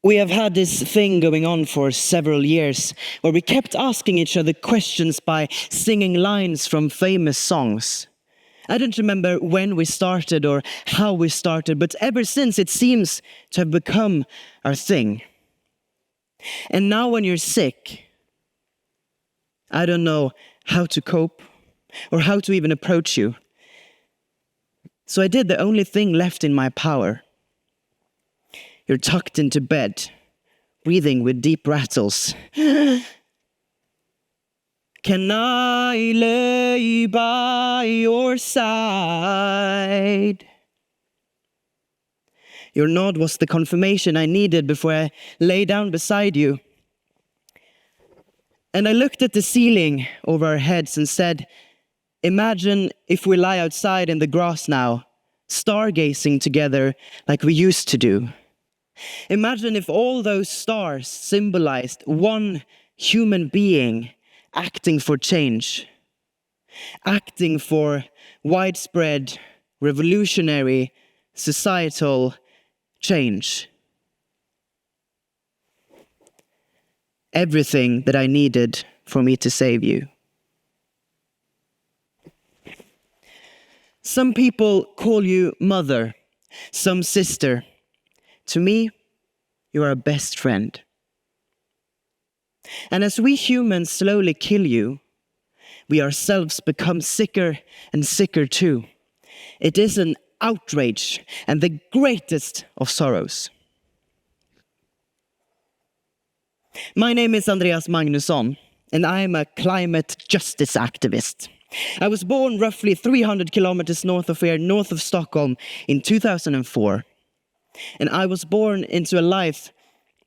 We have had this thing going on for several years where we kept asking each other questions by singing lines from famous songs. I don't remember when we started or how we started, but ever since it seems to have become our thing. And now when you're sick, I don't know how to cope or how to even approach you. So I did the only thing left in my power. You're tucked into bed, breathing with deep rattles. Can I lay by your side? Your nod was the confirmation I needed before I lay down beside you. And I looked at the ceiling over our heads and said, imagine if we lie outside in the grass now, stargazing together like we used to do. Imagine if all those stars symbolized one human being acting for change, acting for widespread, revolutionary, societal change. Everything that I needed for me to save you. Some people call you mother, some sister. To me, you are a best friend. And as we humans slowly kill you, we ourselves become sicker and sicker too. It is an outrage and the greatest of sorrows. My name is Andreas Magnusson, and I am a climate justice activist. I was born roughly 300 kilometers north of here, north of Stockholm, in 2004. And I was born into a life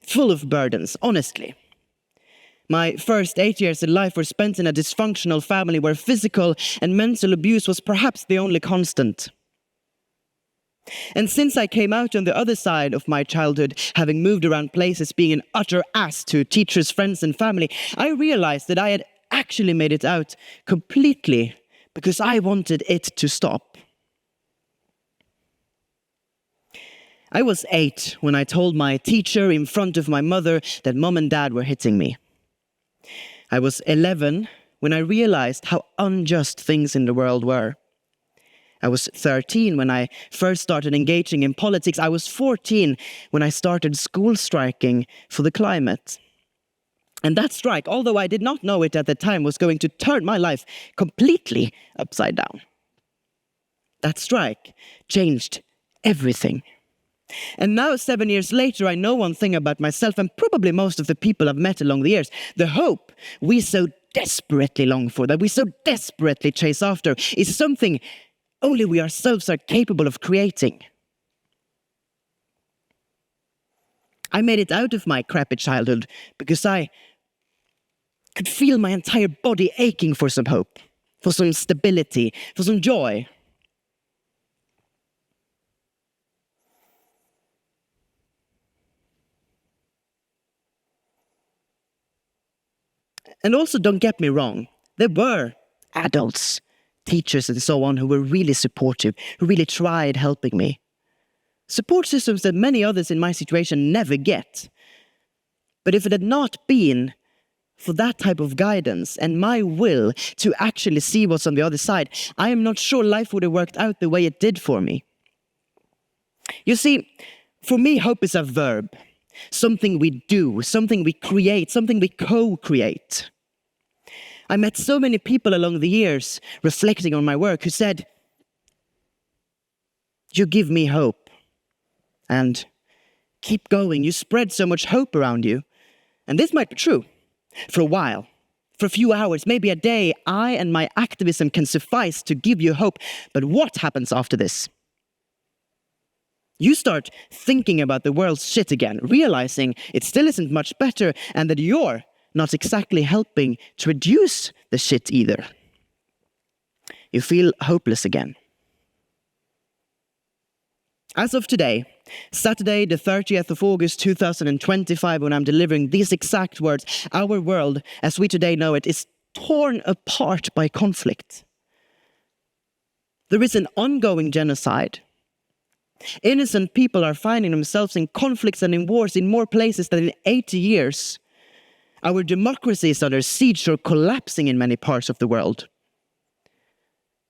full of burdens, honestly. My first 8 years in life were spent in a dysfunctional family where physical and mental abuse was perhaps the only constant. And since I came out on the other side of my childhood, having moved around places, being an utter ass to teachers, friends, and family, I realized that I had actually made it out completely because I wanted it to stop. I was 8 when I told my teacher in front of my mother that mom and dad were hitting me. I was 11 when I realized how unjust things in the world were. I was 13 when I first started engaging in politics. I was 14 when I started school striking for the climate. And that strike, although I did not know it at the time, was going to turn my life completely upside down. That strike changed everything. And now, 7 years later, I know one thing about myself and probably most of the people I've met along the years. The hope we so desperately long for, that we so desperately chase after, is something only we ourselves are capable of creating. I made it out of my crappy childhood because I could feel my entire body aching for some hope, for some stability, for some joy. And also, don't get me wrong, there were adults, teachers and so on who were really supportive, who really tried helping me. Support systems that many others in my situation never get. But if it had not been for that type of guidance and my will to actually see what's on the other side, I am not sure life would have worked out the way it did for me. You see, for me, hope is a verb. Something we do, something we create, something we co-create. I met so many people along the years reflecting on my work who said, "You give me hope." And "Keep going, you spread so much hope around you." And this might be true. For a while, for a few hours, maybe a day, I and my activism can suffice to give you hope. But what happens after this? You start thinking about the world's shit again, realizing it still isn't much better and that you're not exactly helping to reduce the shit either. You feel hopeless again. As of today, Saturday the 30th of August 2025, when I'm delivering these exact words, our world, as we today know it, is torn apart by conflict. There is an ongoing genocide. Innocent people are finding themselves in conflicts and in wars in more places than in 80 years. Our democracy is under siege or collapsing in many parts of the world.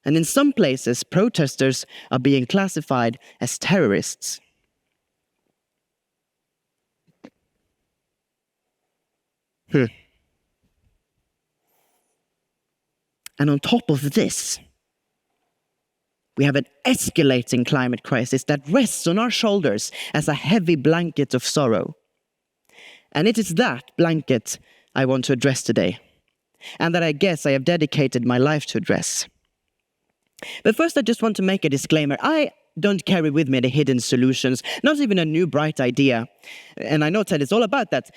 And in some places, protesters are being classified as terrorists. And on top of this, we have an escalating climate crisis that rests on our shoulders as a heavy blanket of sorrow. And it is that blanket I want to address today, and that I guess I have dedicated my life to address. But first, I just want to make a disclaimer. I don't carry with me the hidden solutions, not even a new bright idea. And I know Ted is all about that.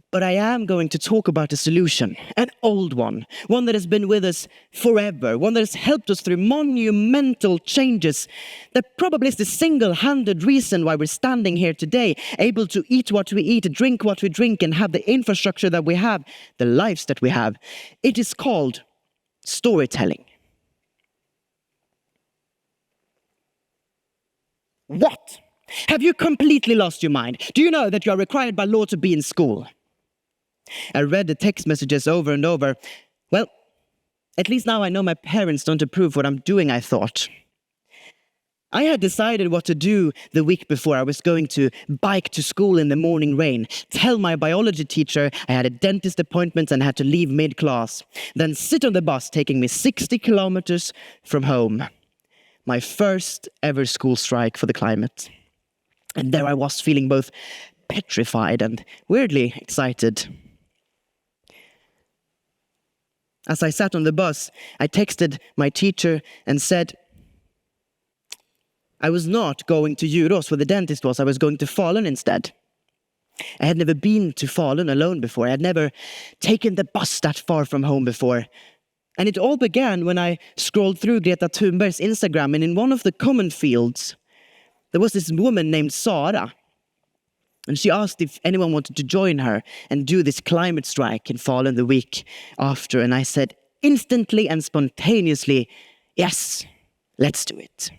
But I am going to talk about a solution, an old one that has been with us forever, one that has helped us through monumental changes, that probably is the single-handed reason why we're standing here today, able to eat what we eat, drink what we drink, and have the infrastructure that we have, the lives that we have. It is called storytelling. What? Have you completely lost your mind? Do you know that you are required by law to be in school? I read the text messages over and over. Well, at least now I know my parents don't approve what I'm doing, I thought. I had decided what to do the week before. I was going to bike to school in the morning rain, tell my biology teacher I had a dentist appointment and had to leave mid-class, then sit on the bus taking me 60 kilometers from home. My first ever school strike for the climate. And there I was, feeling both petrified and weirdly excited. As I sat on the bus, I texted my teacher and said, I was not going to Djurås where the dentist was, I was going to Falun instead. I had never been to Falun alone before. I had never taken the bus that far from home before. And it all began when I scrolled through Greta Thunberg's Instagram, and in one of the comment fields, there was this woman named Sara. And she asked if anyone wanted to join her and do this climate strike in Falun the week after. And I said instantly and spontaneously, yes, let's do it.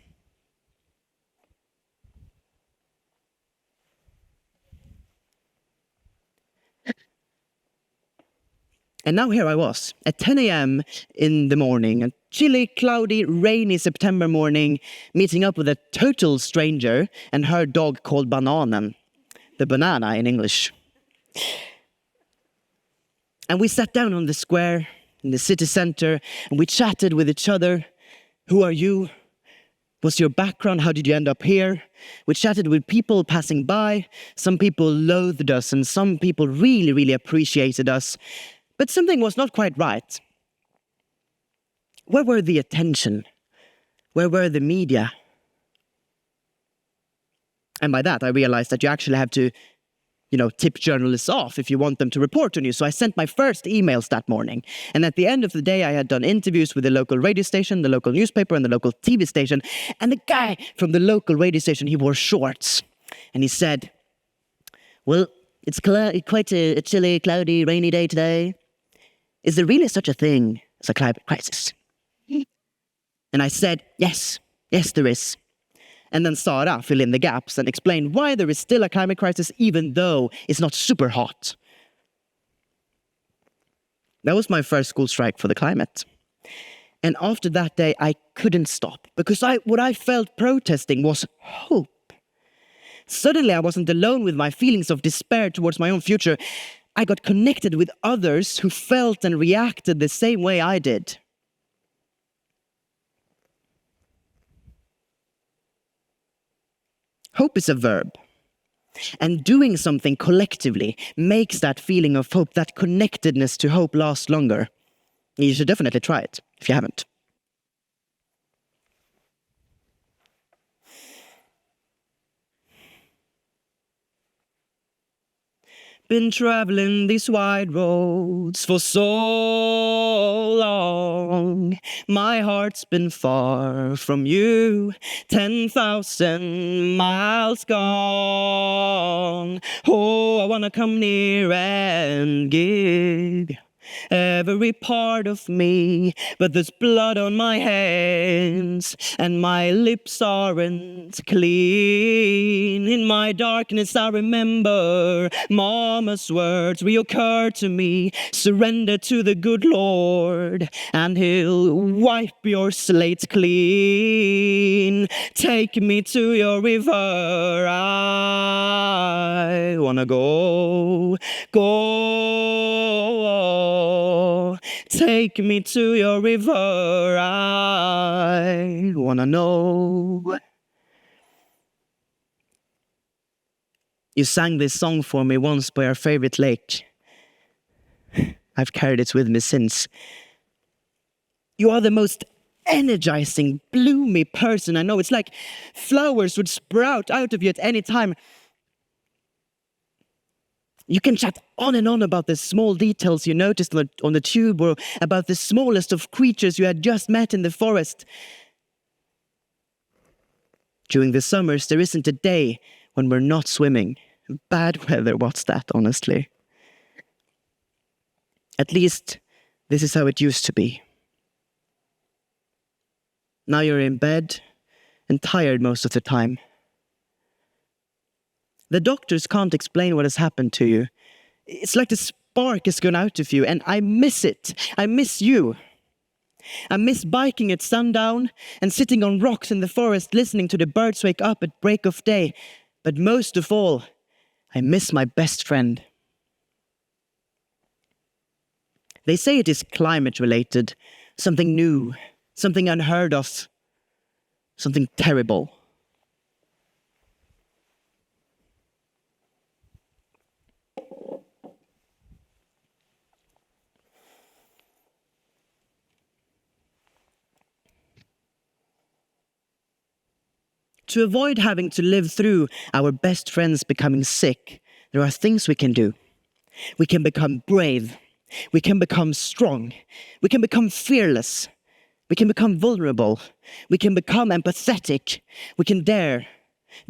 And now here I was, at 10 a.m. in the morning, a chilly, cloudy, rainy September morning, meeting up with a total stranger and her dog called Bananen. The banana in English. And we sat down on the square in the city center and we chatted with each other. Who are you? What's your background? How did you end up here? We chatted with people passing by. Some people loathed us and some people really, really appreciated us. But something was not quite right. Where were the attention? Where were the media? And by that, I realized that you actually have to, tip journalists off if you want them to report on you. So I sent my first emails that morning. And at the end of the day, I had done interviews with the local radio station, the local newspaper, and the local TV station. And the guy from the local radio station, he wore shorts. And he said, well, it's quite a chilly, cloudy, rainy day today. Is there really such a thing as a climate crisis? And I said, yes, there is. And then Sara filled in the gaps and explained why there is still a climate crisis even though it's not super hot. That was my first school strike for the climate. And after that day, I couldn't stop because what I felt protesting was hope. Suddenly, I wasn't alone with my feelings of despair towards my own future. I got connected with others who felt and reacted the same way I did. Hope is a verb. And doing something collectively makes that feeling of hope, that connectedness to hope last longer. You should definitely try it, if you haven't. Been traveling these wide roads for so long. My heart's been far from you, 10,000 miles gone. Oh, I wanna come near and give every part of me, but there's blood on my hands, and my lips aren't clean. In my darkness I remember Mama's words reoccur to me. Surrender to the good Lord, and He'll wipe your slate clean. Take me to your river, I wanna go. Take me to your river, I wanna know. You sang this song for me once by our favorite lake. I've carried it with me since. You are the most energizing, bloomy person I know. It's like flowers would sprout out of you at any time. You can chat on and on about the small details you noticed on the tube, or about the smallest of creatures you had just met in the forest. During the summers, there isn't a day when we're not swimming. Bad weather, what's that, honestly? At least, this is how it used to be. Now you're in bed and tired most of the time. The doctors can't explain what has happened to you. It's like the spark has gone out of you, and I miss it. I miss you. I miss biking at sundown and sitting on rocks in the forest listening to the birds wake up at break of day. But most of all, I miss my best friend. They say it is climate-related, something new, something unheard of, something terrible. To avoid having to live through our best friends becoming sick, there are things we can do. We can become brave. We can become strong. We can become fearless. We can become vulnerable. We can become empathetic. We can dare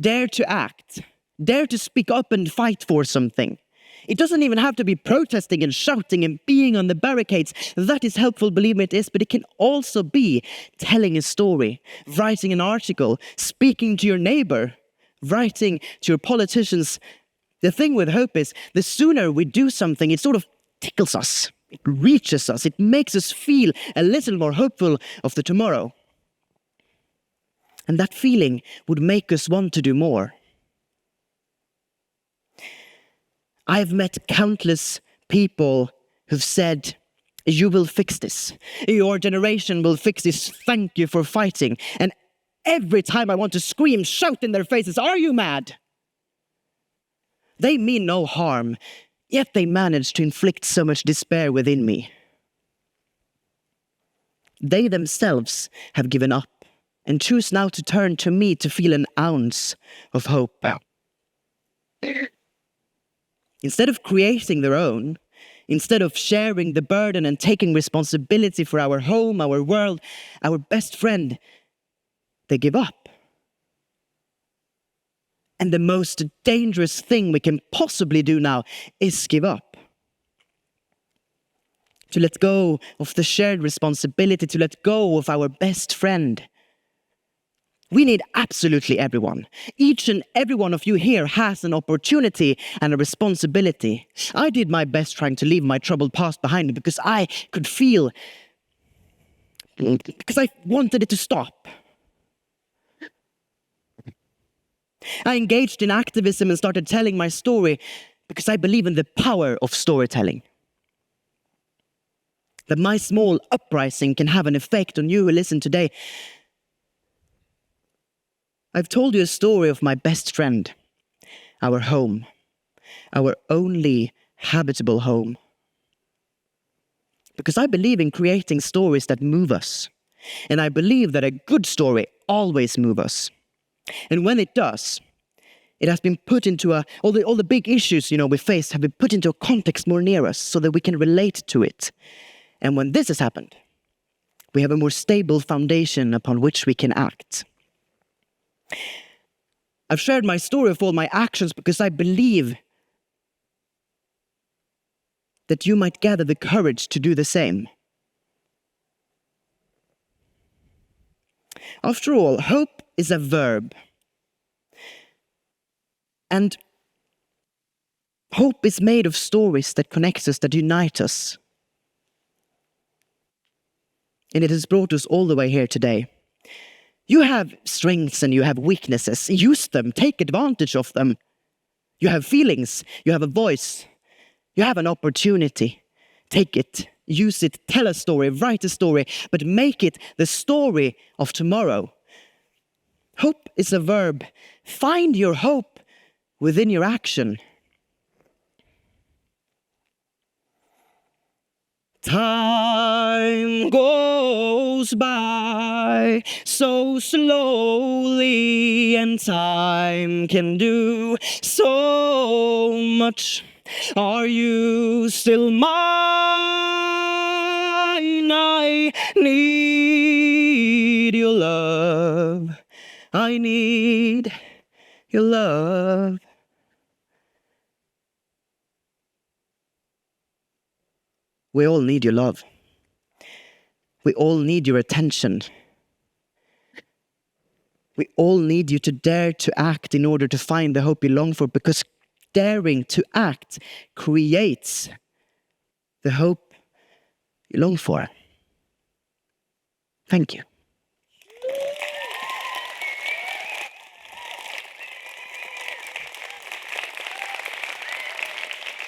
to act, dare to speak up and fight for something. It doesn't even have to be protesting and shouting and being on the barricades. That is helpful, believe me it is, but it can also be telling a story, writing an article, speaking to your neighbor, writing to your politicians. The thing with hope is, the sooner we do something, it sort of tickles us. It reaches us. It makes us feel a little more hopeful of the tomorrow. And that feeling would make us want to do more. I've met countless people who've said, you will fix this. Your generation will fix this. Thank you for fighting. And every time I want to scream, shout in their faces, are you mad? They mean no harm, yet they manage to inflict so much despair within me. They themselves have given up and choose now to turn to me to feel an ounce of hope. Instead of creating their own, instead of sharing the burden and taking responsibility for our home, our world, our best friend, they give up. And the most dangerous thing we can possibly do now is give up. To let go of the shared responsibility, to let go of our best friend. We need absolutely everyone. Each and every one of you here has an opportunity and a responsibility. I did my best trying to leave my troubled past behind me because I could feel, because I wanted it to stop. I engaged in activism and started telling my story because I believe in the power of storytelling. That my small uprising can have an effect on you who listen today. I've told you a story of my best friend, our home, our only habitable home. Because I believe in creating stories that move us. And I believe that a good story always moves us. And when it does, it has been put into all the big issues we face have been put into a context more near us so that we can relate to it. And when this has happened, we have a more stable foundation upon which we can act. I've shared my story of all my actions because I believe that you might gather the courage to do the same. After all, hope is a verb. And hope is made of stories that connect us, that unite us. And it has brought us all the way here today. You have strengths and you have weaknesses. Use them, take advantage of them. You have feelings, you have a voice, you have an opportunity. Take it, use it, tell a story, write a story, but make it the story of tomorrow. Hope is a verb. Find your hope within your action. Time goes by so slowly, and time can do so much. Are you still mine? I need your love. I need your love. We all need your love. We all need your attention. We all need you to dare to act in order to find the hope you long for, because daring to act creates the hope you long for. Thank you.